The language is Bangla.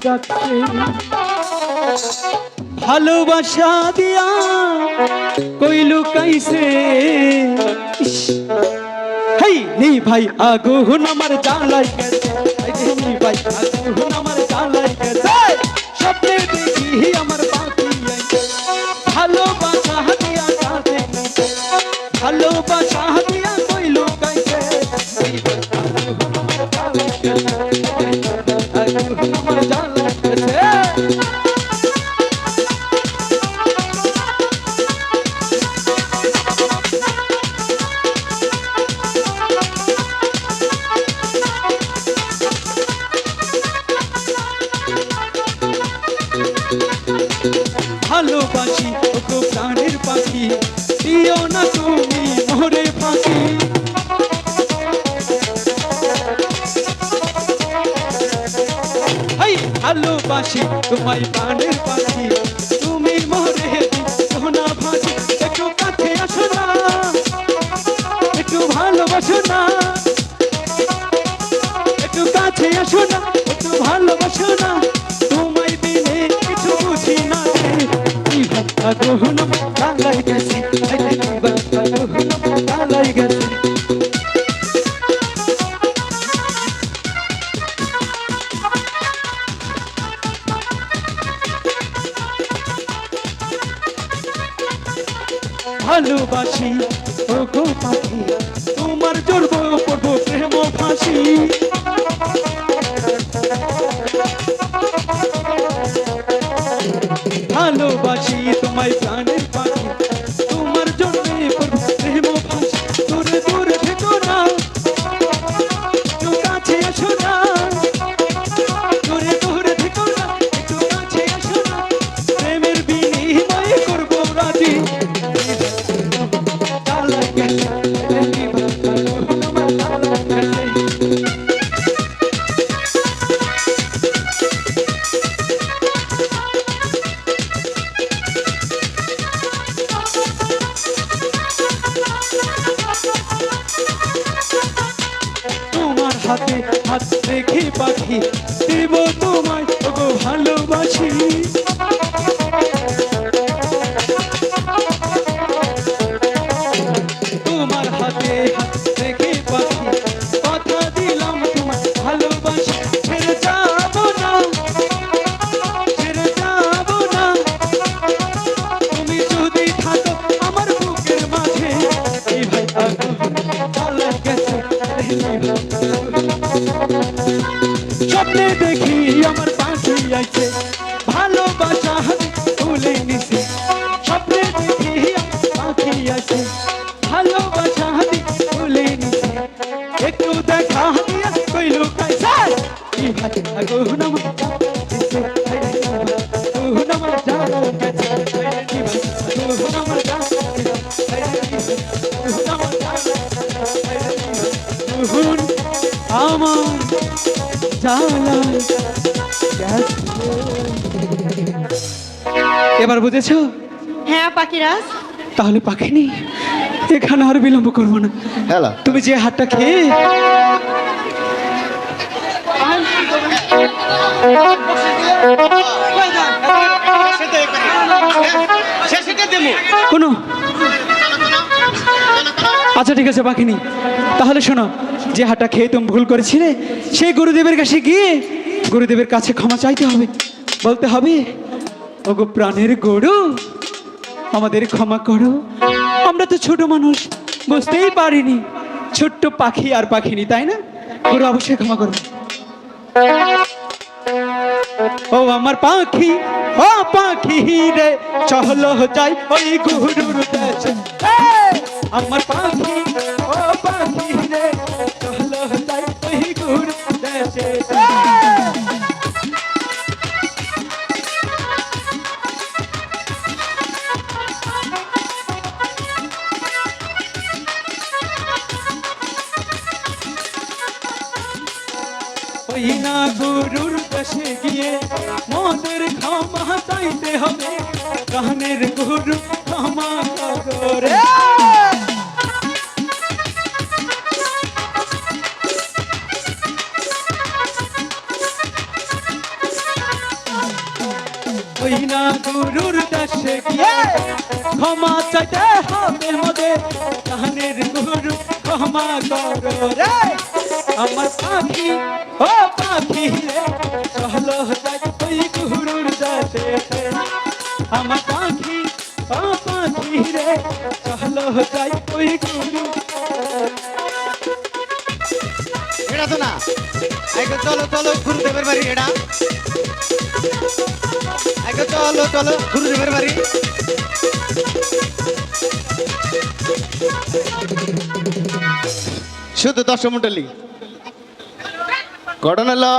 ডাকছে ভালোবাসা দিয়া কইলু কাইছে হেই নি ভাই আগুন আমার জ্বালাই গেছে নি ভাই আগুন আমার জ্বালাই গেছে স্বপ্নে দেখি আমার পাখি ভালোবাসা দিয়া কাঁদে ভালোবাসা দিয়া কইলু কাইছে আগুন আমার জ্বালাই গেছে ভালোবাসি ওগো প্রাণের পাখি দিও না তুমি মোরে ফাঁকি হাই ভালোবাসি তোমায় প্রাণের পাখি তুমি মোরে দিও না ফাঁকি একটু কাছে আসো না একটু ভালোবাসো না একটু কাছে আসো না একটু ভালোবাসো না তোমায় দিনে কিছু বুঝি না আগুন জ্বালাই গেছে আগুন জ্বালাই গেছে ভালোবাসি ওগো পাখি তোমার জড়ব পড়বো প্রেম ফাঁসি ভালোবাসি তোমায় প্রাণের পাখি তোমার জন্যে প্রেম ফাঁসি দূরে দূরে থেকো না একটু কাছে আসো না দূরে দূরে থেকো না একটু কাছে আসো না প্রেমের বিনিময়ে করবো রাজি জ্বালাই গেছে হাতে হাত রেখে পাখি দেব তোমায় ওগো ভালোবাসি তোমার হাতে হাত রেখে পাখি কথা দিলাম তোমায় ভালোবাসি ছেড়ে যাবো না ছেড়ে যাবো না তুমি যদি থাকো আমার বুকের মাঝে এই ভাই আগুন জ্বালাই গেছে স্বপ্নে দেখি আমার পাখি আছে ভালোবাসা তুলে নিছে স্বপ্নে দেখি আমার পাখি আছে ভালোবাসা তুলে নিছে একটু দেখা দিয়া কইলো কাইছে এই ভাই আগুন আমার আগুন আমার জ্বালাই গেছে আগুন আমার জ্বালাই গেছে আগুন আমার আগুন আমার এবার বুঝেছো? হ্যাঁ পাখিরাজ। তাহলে পাখিনি এখানে আর বিলম্ব করবো না। তুমি যে হাতটা খেয়ে কোনো আচ্ছা ঠিক আছে পাখিনি, তাহলে শোনো, যে হাতটা খেয়ে তুমি ভুল করেছিলে সেই গুরুদেবের কাছে গিয়ে গুরুদেবের কাছে ক্ষমা চাইতে হবে, বলতে হবে ওগো প্রাণের গরু আমাদের ক্ষমা করো, আমরা তো ছোট মানুষ বুঝতেই পারিনি, ছোট্ট পাখি আর পাখিনি, তাই না? গুরু অবশ্যই ক্ষমা করবে। ও আমার পাখি, ও পাখি রে চলো যাই ওই গুরুর দেশে, আমার পাখি, ও পাখি রে চলো যাই ওই গুরুর দেশে। ওই না গুরুর কাছে গিয়ে মোদের ক্ষমা চাইতে হবে, প্রাণের গুরু ক্ষমা করে। ওই না গুরুর দেশে গিয়ে ক্ষমা চাইতে হবে মোদের প্রাণের গুরু ক্ষমা করো রে আমার পাখি ও পাখি রে চলো যাই ওই গুরুর দেশে আমার পাখি ও পাখি রে চলো যাই ওই গুরু এটা তো না আগে চলো চলো গুরুদেবের বাড়ি এটা আগে চলো চলো গুরুদেবের বাড়ি শুধু 10 মন্ডলী ঘটনা হলো